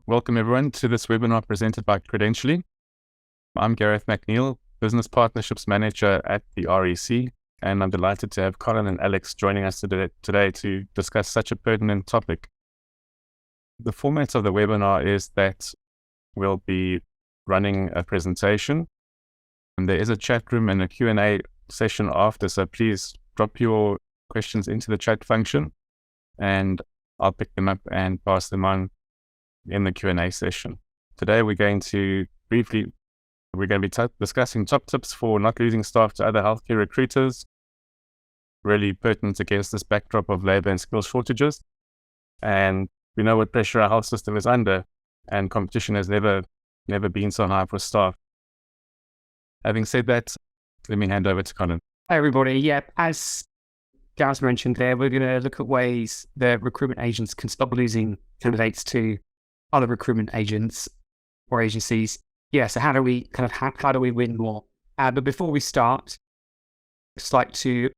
Welcome everyone to this webinar presented by Credentially. I'm Gareth McNeil, Business Partnerships Manager at the REC, and I'm delighted to have Colin and Alyx joining us today to discuss such a pertinent topic. The format of the webinar is that we'll be running a presentation, and there is a chat room and a Q&A session after, so please drop your questions into the chat function, and I'll pick them up and pass them on in the Q&A session. Today we're going to be discussing top tips for not losing staff to other healthcare recruiters, really pertinent against this backdrop of labor and skill shortages. And we know what pressure our health system is under, and competition has never been so high for staff. Having said that, let me hand over to Colin. Hi everybody. Yeah, as Gareth mentioned there, we're going to look at ways that recruitment agents can stop losing candidates to other recruitment agents or agencies. Yeah, so how do we win more? But before we start, I'd just like to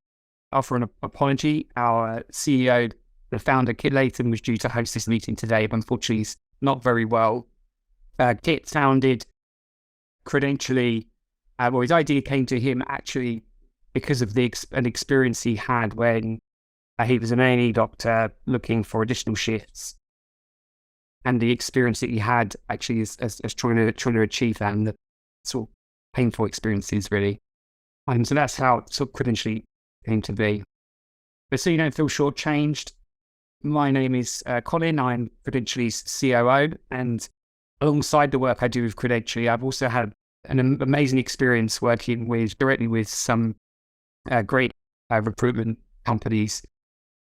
offer an apology. Our CEO, the founder, Kit Latham, was due to host this meeting today, but unfortunately he's not very well. Kit founded Credentially, his idea came to him actually because of an experience he had when he was an A&E doctor looking for additional shifts, and the experience that he had actually as trying to achieve that, and the sort of painful experiences really. And so that's how sort of Credentially came to be. But so you don't feel shortchanged, my name is Colin. I'm Credentially's COO, and alongside the work I do with Credentially, I've also had an amazing experience working directly with some great recruitment companies.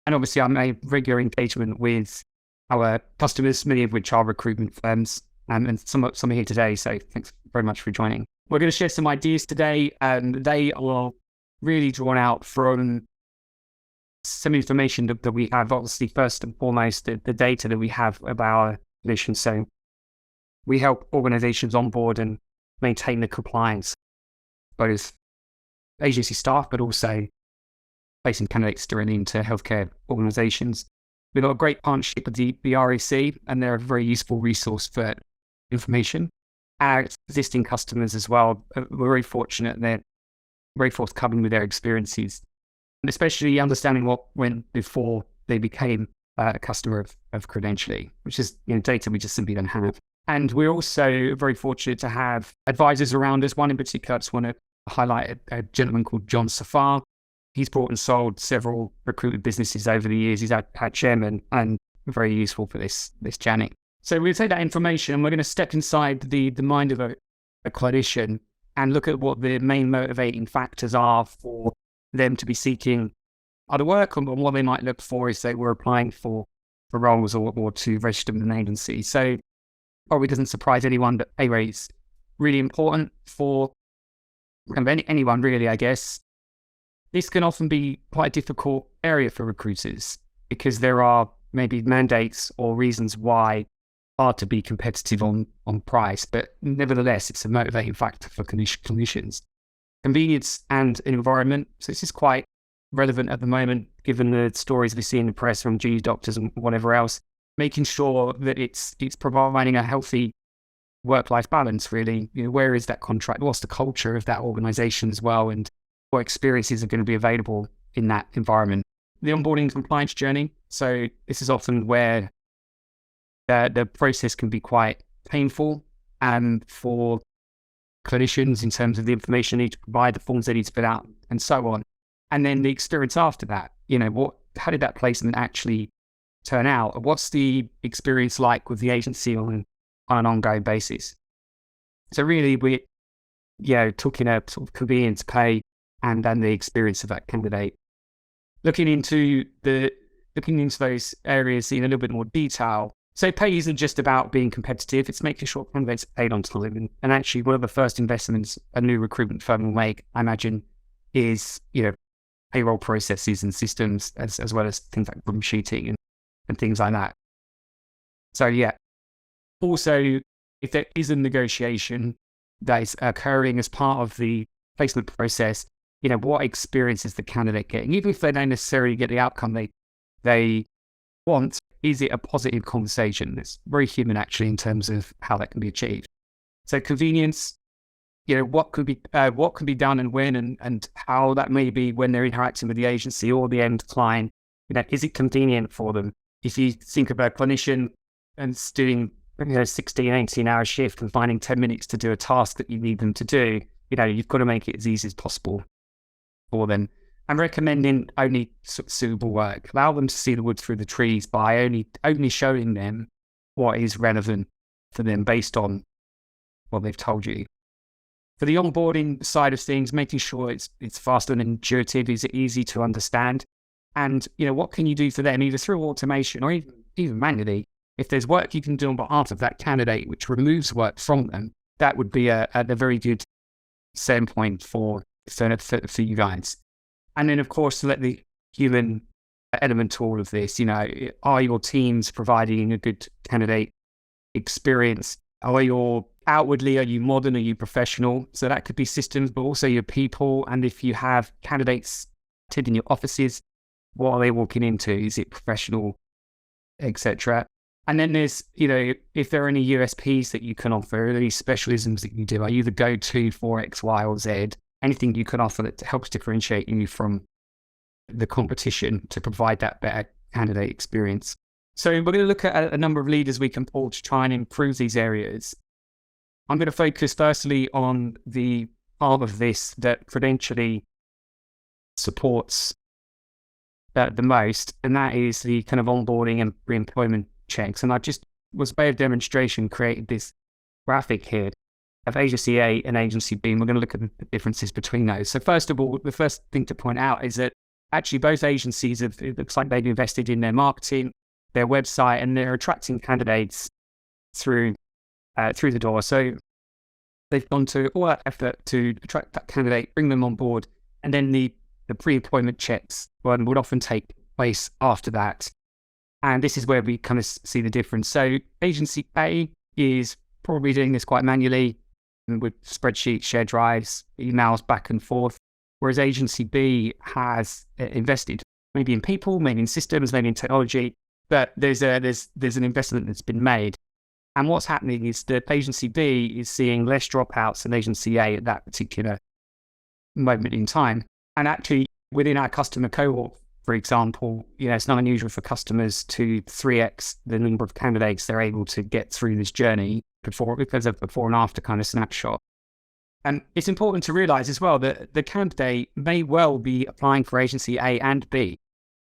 And obviously I'm a regular engagement with our customers, many of which are recruitment firms, and some are here today. So thanks very much for joining. We're going to share some ideas today, and they are really drawn out from some information that we have. Obviously, first and foremost, the data that we have about our position. So we help organizations onboard and maintain the compliance, both agency staff, but also placing candidates directly into healthcare organizations. We've got a great partnership with the REC, and they're a very useful resource for information. Our existing customers as well, we're very fortunate. They're very forthcoming with their experiences, and especially understanding what went before they became a customer of Credentially, which is data we just simply don't have. And we're also very fortunate to have advisors around us. One in particular, I just want to highlight a gentleman called John Safar. He's brought and sold several recruitment businesses over the years. He's our chairman and very useful for this journey. So we'll take that information and we're going to step inside the mind of a clinician and look at what the main motivating factors are for them to be seeking other work, and what they might look for if they were applying for roles or to register with an agency. So probably doesn't surprise anyone that pay rate is really important for anyone really, I guess. This can often be quite a difficult area for recruiters because there are maybe mandates or reasons why it's hard to be competitive on price, but nevertheless, it's a motivating factor for clinicians. Convenience and environment. So this is quite relevant at the moment, given the stories we see in the press from GE doctors and whatever else, making sure that it's providing a healthy work-life balance, really. Where is that contract? What's the culture of that organization as well? And what experiences are going to be available in that environment. The onboarding compliance journey. So this is often where the process can be quite painful for clinicians in terms of the information they need to provide, the forms they need to fill out, and so on. And then the experience after that. How did that placement actually turn out? What's the experience like with the agency on an ongoing basis? So really, we're talking about sort of convenience, pay, and then the experience of that candidate. Looking into those areas in a little bit more detail. So pay isn't just about being competitive, it's making sure candidates are paid on time. And actually one of the first investments a new recruitment firm will make, I imagine, is payroll processes and systems as well as things like room sheeting and things like that. So also if there is a negotiation that is occurring as part of the placement process, what experience is the candidate getting? Even if they don't necessarily get the outcome they want, is it a positive conversation? It's very human, actually, in terms of how that can be achieved. So convenience, what can be done and when, and how that may be when they're interacting with the agency or the end client. Is it convenient for them? If you think about a clinician and doing 16, 18-hour shift and finding 10 minutes to do a task that you need them to do, you've got to make it as easy as possible for them. And recommending only suitable work. Allow them to see the wood through the trees by only showing them what is relevant for them based on what they've told you. For the onboarding side of things, making sure it's fast and intuitive, is it easy to understand? And, what can you do for them, either through automation or even manually? If there's work you can do on behalf of that candidate, which removes work from them, that would be a very good selling point for you guys. And then, of course, to let the human element to all of this, are your teams providing a good candidate experience? Are you modern? Are you professional? So that could be systems, but also your people. And if you have candidates attending your offices, what are they walking into? Is it professional, etc.? And then there's, if there are any USPs that you can offer, any specialisms that you do, are you the go-to for X, Y, or Z? Anything you can offer that helps differentiate you from the competition to provide that better candidate experience. So we're going to look at a number of levers we can pull to try and improve these areas. I'm going to focus firstly on the part of this that Credentially supports the most, and that is the kind of onboarding and re-employment checks. And I just, was a way of demonstration, created this graphic here of agency A and agency B, and we're going to look at the differences between those. So first of all, the first thing to point out is that actually both agencies it looks like they've invested in their marketing, their website, and they're attracting candidates through the door. So they've gone to all that effort to attract that candidate, bring them on board, and then the pre-employment checks would often take place after that. And this is where we kind of see the difference. So agency A is probably doing this quite manually with spreadsheets, share drives, emails back and forth, whereas agency B has invested maybe in people, maybe in systems, maybe in technology, but there's an investment that's been made. And what's happening is that agency B is seeing less dropouts than agency A at that particular moment in time. And actually, within our customer cohort, for example, it's not unusual for customers to 3x the number of candidates they're able to get through this journey because of before and after kind of snapshot. And it's important to realize as well that the candidate may well be applying for agency A and B.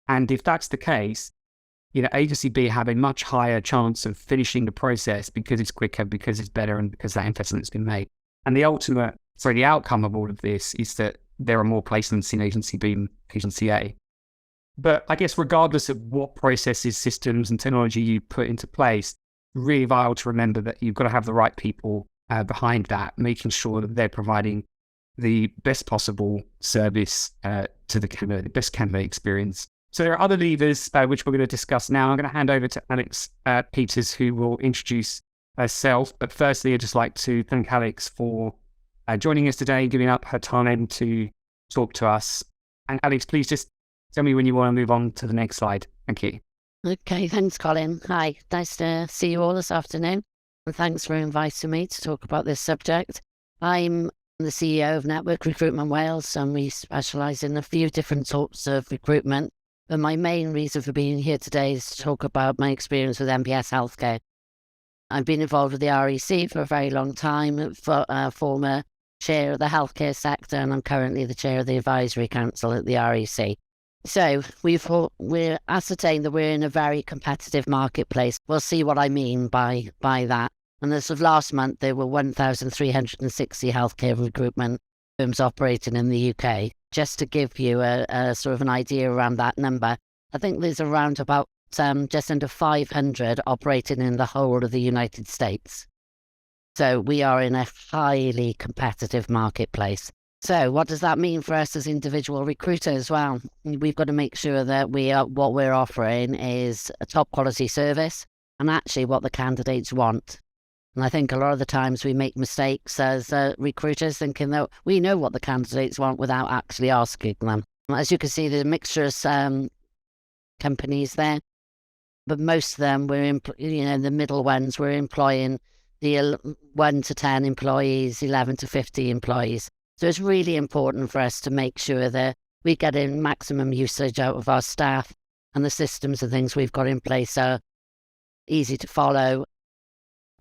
And if that's the case, agency B have a much higher chance of finishing the process because it's quicker, because it's better, and because that investment's been made. And the outcome of all of this is that there are more placements in agency B and agency A. But I guess regardless of what processes, systems, and technology you put into place, really vital to remember that you've got to have the right people behind that, making sure that they're providing the best possible service to the candidate, the best candidate experience. So there are other levers which we're going to discuss now. I'm going to hand over to Alyx Peters, who will introduce herself. But firstly, I'd just like to thank Alyx for joining us today, giving up her time to talk to us. And Alyx, please just tell me when you want to move on to the next slide. Thank you. Okay, thanks, Colin. Hi, nice to see you all this afternoon. And thanks for inviting me to talk about this subject. I'm the CEO of Network Recruitment Wales, and we specialise in a few different sorts of recruitment. But my main reason for being here today is to talk about my experience with MPS Healthcare. I've been involved with the REC for a very long time, former chair of the healthcare sector, and I'm currently the chair of the advisory council at the REC. So we're ascertained that we're in a very competitive marketplace. We'll see what I mean by that. And as of last month, there were 1,360 healthcare recruitment firms operating in the UK. Just to give you a sort of an idea around that number, I think there's around about just under 500 operating in the whole of the United States. So we are in a highly competitive marketplace. So what does that mean for us as individual recruiters? Well, we've got to make sure that what we're offering is a top quality service and actually what the candidates want. And I think a lot of the times we make mistakes as recruiters thinking that we know what the candidates want without actually asking them. As you can see, there's a mixture of companies there. but most of them the middle ones, we're employing the 1 to 10 employees, 11 to 50 employees. So it's really important for us to make sure that we get in maximum usage out of our staff, and the systems and things we've got in place are easy to follow,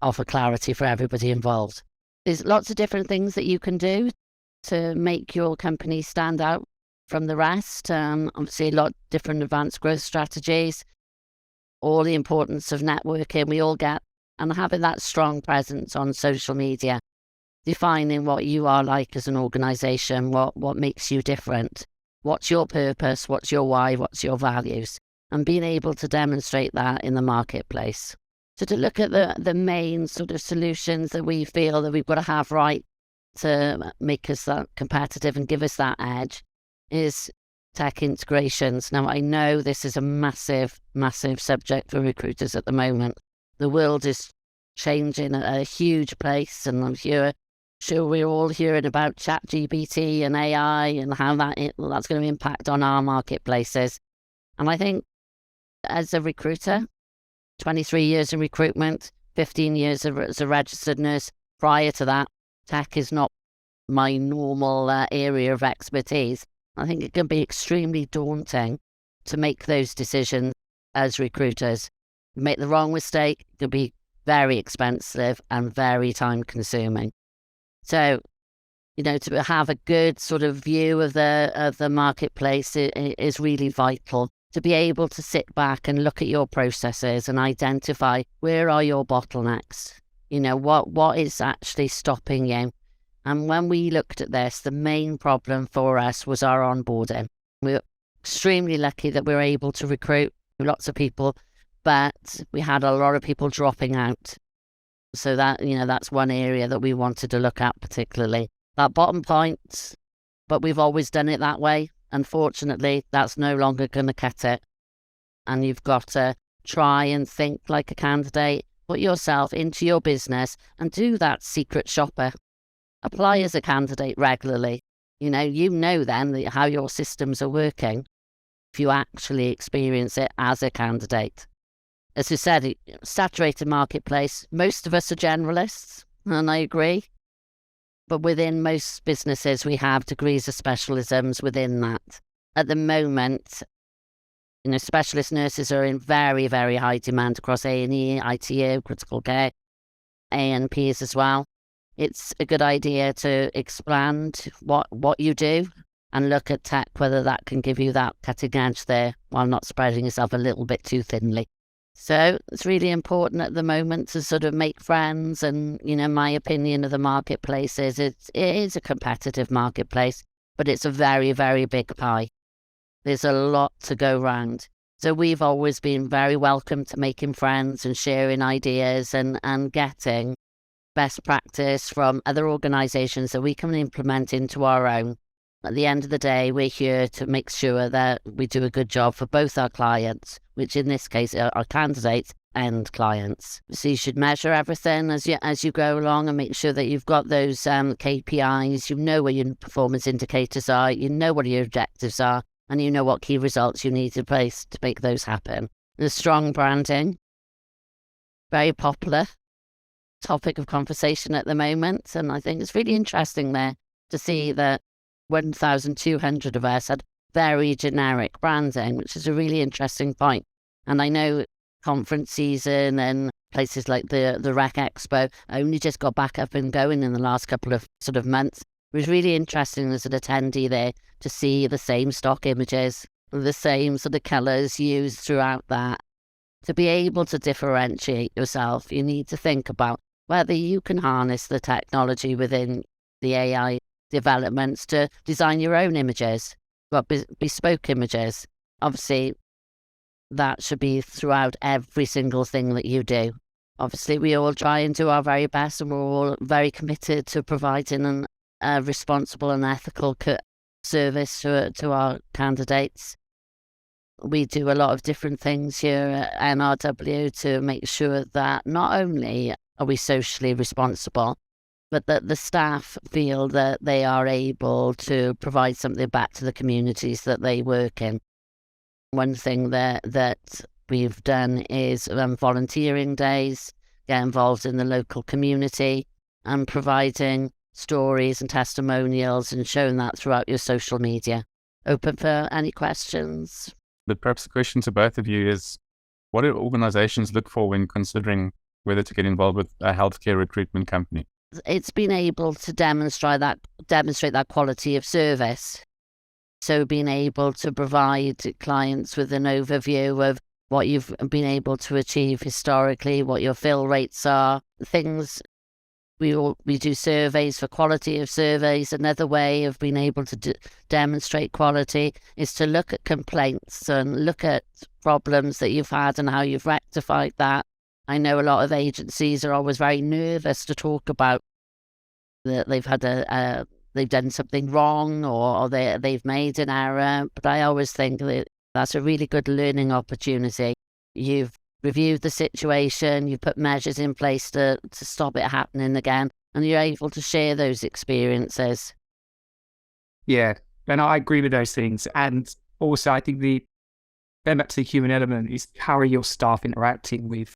offer clarity for everybody involved. There's lots of different things that you can do to make your company stand out from the rest. Obviously, a lot of different advanced growth strategies, all the importance of networking we all get, and having that strong presence on social media, defining what you are like as an organisation, what makes you different, what's your purpose, what's your why, what's your values, and being able to demonstrate that in the marketplace. So to look at the main sort of solutions that we feel that we've got to have right to make us that competitive and give us that edge is tech integrations. Now, I know this is a massive, massive subject for recruiters at the moment. The world is changing at a huge pace, and I'm sure we're all hearing about ChatGPT and AI and how that's going to impact on our marketplaces. And I think as a recruiter, 23 years in recruitment, 15 years as a registered nurse. Prior to that, tech is not my normal area of expertise. I think it can be extremely daunting to make those decisions as recruiters. You make the wrong mistake, it can be very expensive and very time consuming. So, to have a good sort of view of the marketplace is really vital. To be able to sit back and look at your processes and identify where are your bottlenecks, what is actually stopping you. And when we looked at this, the main problem for us was our onboarding. We were extremely lucky that we were able to recruit lots of people, but we had a lot of people dropping out. So that, that's one area that we wanted to look at particularly. That bottom point, but we've always done it that way. Unfortunately, that's no longer going to cut it. And you've got to try and think like a candidate, put yourself into your business and do that secret shopper. Apply as a candidate regularly. You know then how your systems are working if you actually experience it as a candidate. As you said, saturated marketplace, most of us are generalists, and I agree. But within most businesses, we have degrees of specialisms within that. At the moment, specialist nurses are in very, very high demand across A&E, ITU, critical care, A&Ps as well. It's a good idea to expand what you do and look at tech, whether that can give you that cutting edge there while not spreading yourself a little bit too thinly. So it's really important at the moment to sort of make friends. And, my opinion of the marketplace is it is a competitive marketplace, but it's a very, very big pie. There's a lot to go round. So we've always been very welcome to making friends and sharing ideas and getting best practice from other organisations that we can implement into our own. At the end of the day, we're here to make sure that we do a good job for both our clients, which in this case are our candidates and clients. So you should measure everything as you go along and make sure that you've got those KPIs, you know where your performance indicators are, you know what your objectives are, and you know what key results you need to place to make those happen. The strong branding, very popular topic of conversation at the moment, and I think it's really interesting there to see that 1,200 of us had very generic branding, which is a really interesting point. And I know conference season and places like the Rec Expo only just got back up and going in the last couple of sort of months. It was really interesting as an attendee there to see the same stock images, the same sort of colours used throughout that. To be able to differentiate yourself, you need to think about whether you can harness the technology within the AI developments to design your own images, bespoke images. Obviously, that should be throughout every single thing that you do. Obviously, we all try and do our very best, and we're all very committed to providing a responsible and ethical service to our candidates. We do a lot of different things here at NRW to make sure that not only are we socially responsible, but that the staff feel that they are able to provide something back to the communities that they work in. One thing that we've done is volunteering days, get involved in the local community, and providing stories and testimonials and showing that throughout your social media. Open for any questions. But perhaps the question to both of you is, what do organizations look for when considering whether to get involved with a healthcare recruitment company? It's been able to demonstrate that quality of service. So being able to provide clients with an overview of what you've been able to achieve historically, what your fill rates are, things. We do surveys for quality of surveys. Another way of being able to demonstrate quality is to look at complaints and look at problems that you've had and how you've rectified that. I know a lot of agencies are always very nervous to talk about that they've had they've done something wrong or they've made an error. But I always think that that's a really good learning opportunity. You've reviewed the situation, you put measures in place to stop it happening again, and you're able to share those experiences. Yeah, and I agree with those things. And also, I think going back to the human element is how are your staff interacting with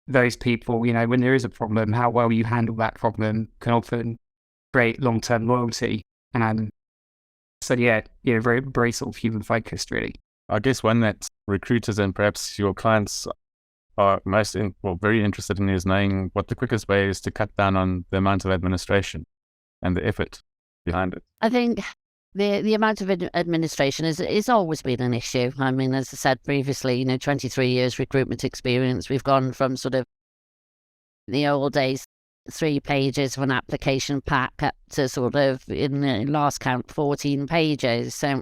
those people? You know, when there is a problem, how well you handle that problem can often create long-term loyalty. So yeah, very, very sort of human focused, really. I guess one that recruiters and perhaps your clients are very interested in is knowing what the quickest way is to cut down on the amount of administration and the effort behind it. I think the amount of administration is always been an issue. I mean, as I said previously, 23 years recruitment experience. We've gone from sort of the old days, 3 pages of an application pack up to sort of, in the last count, 14 pages. So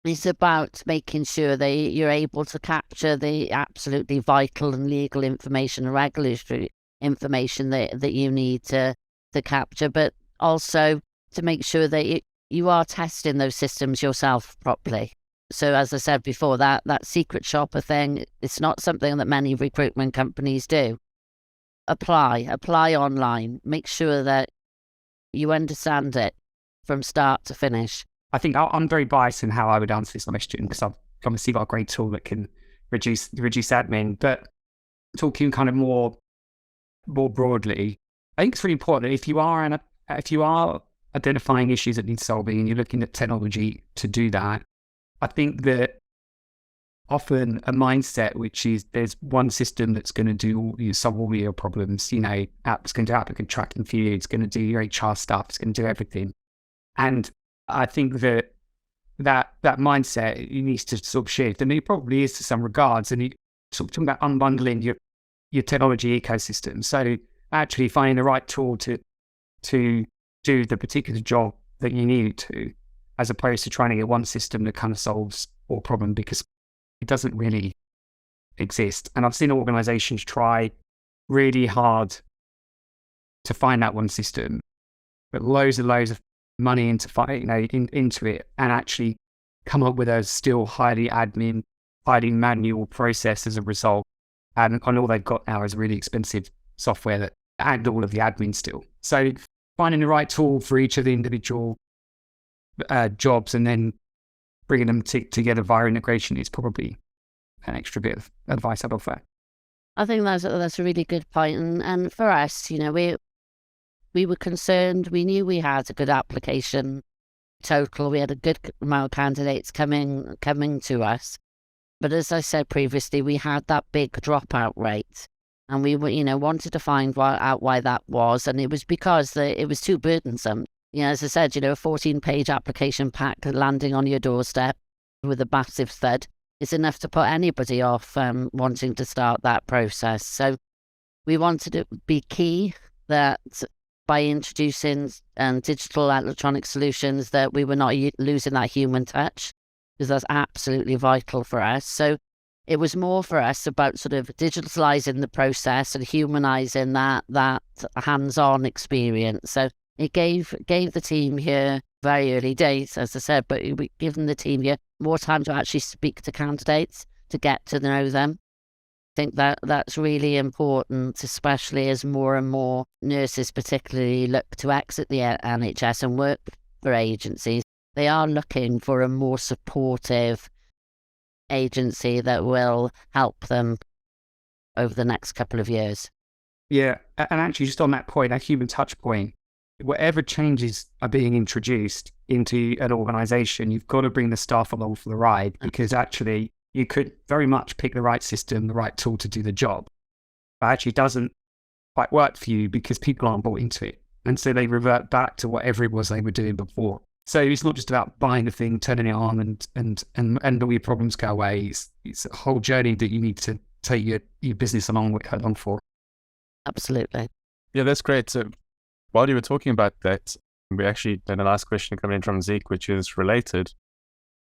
it's about making sure that you're able to capture the absolutely vital and legal information and regulatory information that you need to capture, but also to make sure that you are testing those systems yourself properly. So as I said before, that secret shopper thing, it's not something that many recruitment companies do. Apply online. Make sure that you understand it from start to finish. I think I'm very biased in how I would answer this question because I've obviously got a great tool that can reduce admin. But talking kind of more broadly, I think it's really important if you are identifying issues that need solving and you're looking at technology to do that. I think that often a mindset which is there's one system that's going to solve all your problems. It's going to do applicant tracking for you. It's going to do your HR stuff. It's going to do everything. And I think that mindset needs to sort of shift, and it probably is to some regards. And you sort of talking about unbundling your technology ecosystem. So actually finding the right tool to do the particular job that you need it to, as opposed to trying to get one system that kind of solves all problem, because it doesn't really exist. And I've seen organizations try really hard to find that one system, but loads and loads of money into it, and actually come up with a still highly manual process as a result. And all they've got now is really expensive software that and all of the admin still. So finding the right tool for each of the individual jobs and then bringing them together via integration is probably an extra bit of advice I'd offer. I think that's a really good point. And for us, we were concerned. We knew we had a good application total. We had a good amount of candidates coming to us. But as I said previously, we had that big dropout rate. And we wanted to find out why that was. And it was because it was too burdensome. As I said, a 14-page application pack landing on your doorstep with a massive thud is enough to put anybody off wanting to start that process. So we wanted it to be key that by introducing digital electronic solutions that we were not losing that human touch, because that's absolutely vital for us. So it was more for us about sort of digitalizing the process and humanizing that hands-on experience. So it gave the team here very early days, as I said, but it given the team here more time to actually speak to candidates, to get to know them. I think that's really important, especially as more and more nurses particularly look to exit the NHS and work for agencies. They are looking for a more supportive agency that will help them over the next couple of years. Yeah. And actually, just on that point, that human touch point, whatever changes are being introduced into an organization, you've got to bring the staff along for the ride, because actually you could very much pick the right system, the right tool to do the job, but actually it doesn't quite work for you because people aren't bought into it. And so they revert back to whatever it was they were doing before. So it's not just about buying the thing, turning it on and all your problems go away. It's a whole journey that you need to take your business along for. Absolutely. Yeah, that's great. So while you were talking about that, we actually had a last question coming in from Zeke, which is related.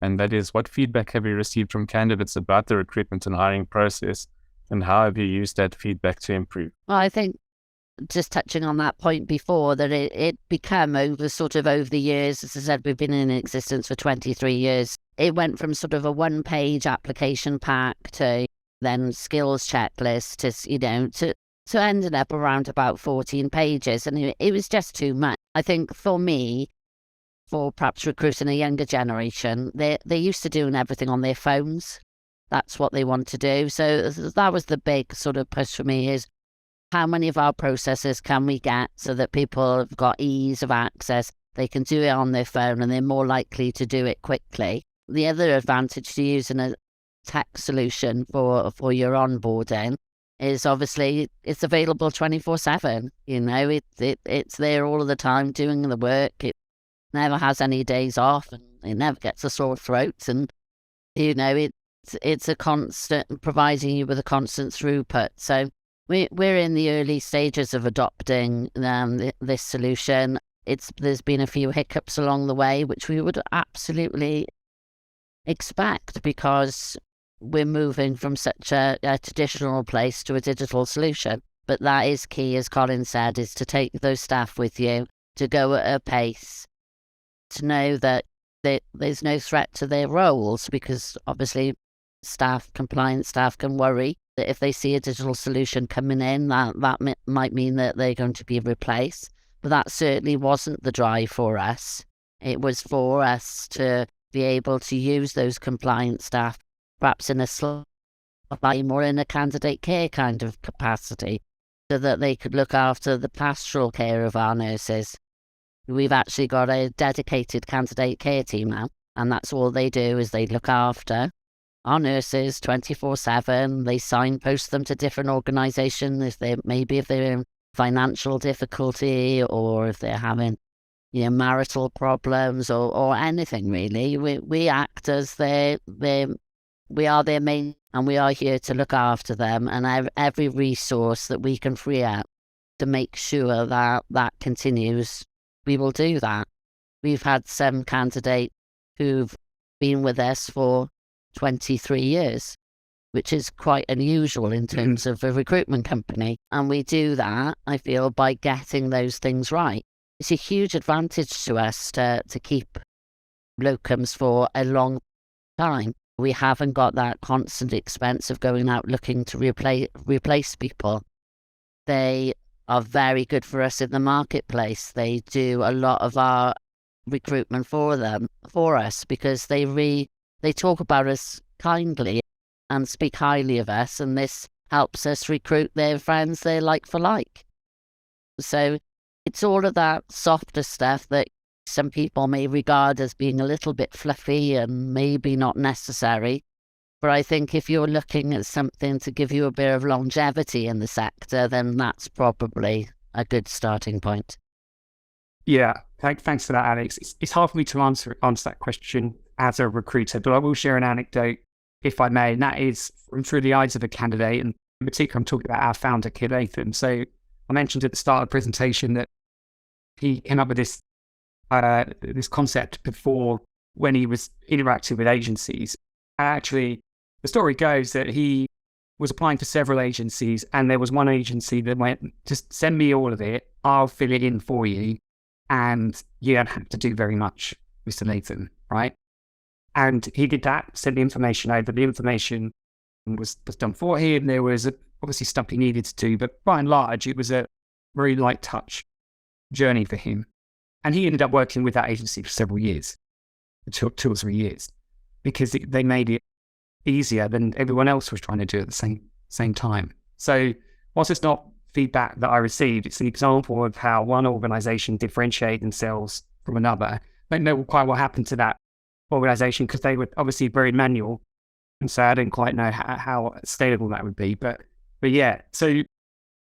And that is, what feedback have you received from candidates about the recruitment and hiring process? And how have you used that feedback to improve? Well, I think just touching on that point before, that it become over the years, as I said, we've been in existence for 23 years. It went from sort of a one-page application pack to then skills checklist to ended up around about 14 pages. And it was just too much. I think for me, for perhaps recruiting a younger generation, they're used to doing everything on their phones. That's what they want to do. So that was the big sort of push for me, is how many of our processes can we get so that people have got ease of access, they can do it on their phone, and they're more likely to do it quickly. The other advantage to using a tech solution for your onboarding is obviously it's available 24/7. It's there all of the time doing the work. It never has any days off, and it never gets a sore throat. And it's a constant, providing you with a constant throughput. So we're in the early stages of adopting this solution. There's been a few hiccups along the way, which we would absolutely expect, because we're moving from such a traditional place to a digital solution. But that is key, as Colin said, is to take those staff with you, to go at a pace, to know that there's no threat to their roles, because obviously compliance staff can worry that if they see a digital solution coming in, that might mean that they're going to be replaced. But that certainly wasn't the drive for us. It was for us to be able to use those compliance staff perhaps in a slightly more in a candidate care kind of capacity, so that they could look after the pastoral care of our nurses. We've actually got a dedicated candidate care team now, and that's all they do, is they look after our nurses 24/7. They signpost them to different organisations if they're in financial difficulty, or if they're having marital problems, or anything really. We act as we are their main, and we are here to look after them, and every resource that we can free up to make sure that continues, we will do that. We've had some candidates who've been with us for 23 years, which is quite unusual in terms of a recruitment company. And we do that, I feel, by getting those things right. It's a huge advantage to us to keep locums for a long time. We haven't got that constant expense of going out looking to replace people. They are very good for us in the marketplace. They do a lot of our recruitment for us, because they talk about us kindly and speak highly of us, and this helps us recruit their friends they're like for like. So it's all of that softer stuff that some people may regard as being a little bit fluffy and maybe not necessary. But I think if you're looking at something to give you a bit of longevity in the sector, then that's probably a good starting point. Yeah, thanks for that, Alyx. It's hard for me to answer that question as a recruiter, but I will share an anecdote, if I may, and that is through the eyes of a candidate, and in particular, I'm talking about our founder, Gareth. So I mentioned at the start of the presentation that he came up with this concept before, when he was interacting with agencies. Actually, the story goes that he was applying for several agencies, and there was one agency that went, just send me all of it, I'll fill it in for you, and you don't have to do very much, Mr. Nathan, right? And he did that, sent the information over. The information was done for him. There was obviously stuff he needed to do, but by and large, it was a very light touch journey for him. And he ended up working with that agency for several years, 2 or 3 years, because they made it easier than everyone else was trying to do at the same time. So whilst it's not feedback that I received, it's an example of how one organization differentiated themselves from another. I don't know quite what happened to that organization because they were obviously very manual. And so I didn't quite know how scalable that would be. But yeah, so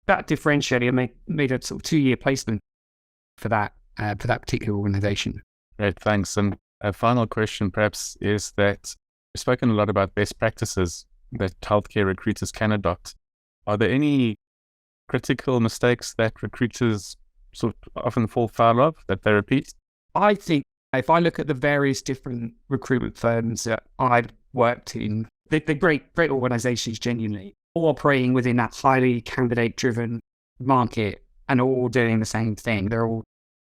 that differentiated made a sort of 2-year placement for that particular organization. Great, thanks. And a final question perhaps is that we've spoken a lot about best practices that healthcare recruiters can adopt. Are there any critical mistakes that recruiters sort of often fall foul of that they repeat? I think if I look at the various different recruitment firms that I've worked in, they're great organizations, genuinely, all operating within that highly candidate-driven market and all doing the same thing. They're all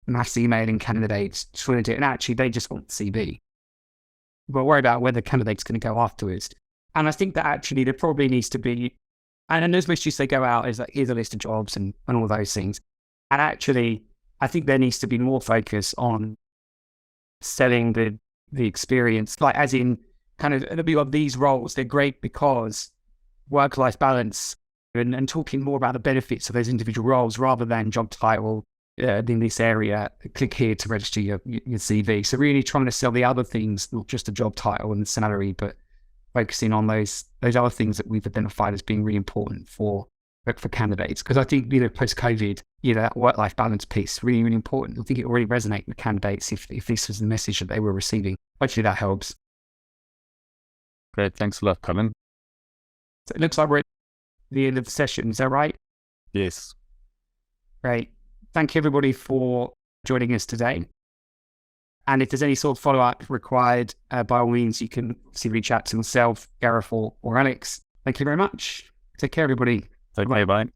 mass emailing candidates, trying to do it, and actually they just want the CV. But worry about where the candidate's going to go afterwards. And I think that actually there probably needs to be, and as much as they go out, is like, here's a list of jobs and all those things. And actually, I think there needs to be more focus on selling the experience, like as in kind of these roles. They're great because work-life balance and talking more about the benefits of those individual roles rather than job title in this area. Click here to register your CV. So really trying to sell the other things, not just the job title and the salary, but focusing on those other things that we've identified as being really important for candidates. Because I think, post-COVID, that work-life balance piece, really, really important. I think it will really resonate with candidates if this was the message that they were receiving. Hopefully that helps. Great. Thanks a lot, Colin. So it looks like we're at the end of the session. Is that right? Yes. Great. Thank you, everybody, for joining us today. And if there's any sort of follow-up required, by all means, you can obviously reach out to myself, Gareth, or Alyx. Thank you very much. Take care, everybody. Okay, bye.